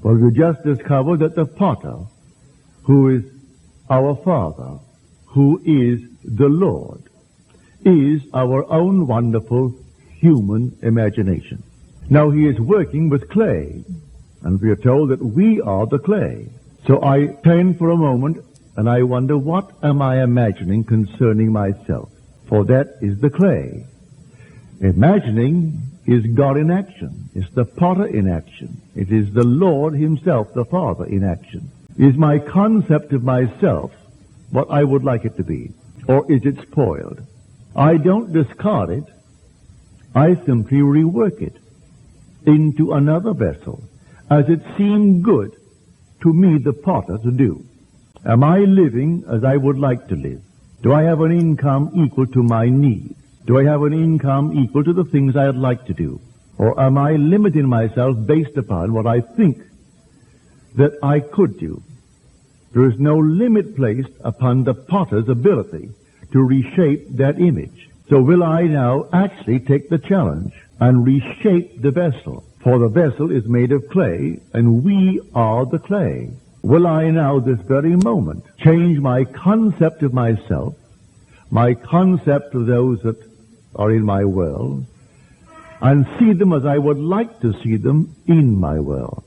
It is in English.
Well, we just discovered that the potter, who is our Father, who is the Lord, is our own wonderful human imagination. Now he is working with clay, and we are told that we are the clay. So I turn for a moment and I wonder, what am I imagining concerning myself? For that is the clay. Imagining is God in action. It's the potter in action. It is the Lord himself, the Father, in action. Is my concept of myself what I would like it to be? Or is it spoiled? I don't discard it. I simply rework it into another vessel as it seemed good to me, the potter, to do. Am I living as I would like to live? Do I have an income equal to my needs? Do I have an income equal to the things I'd like to do? Or am I limiting myself based upon what I think that I could do? There is no limit placed upon the potter's ability to reshape that image. So will I now actually take the challenge and reshape the vessel? For the vessel is made of clay, and we are the clay. Will I now, this very moment, change my concept of myself, my concept of those that are in my world, and see them as I would like to see them in my world?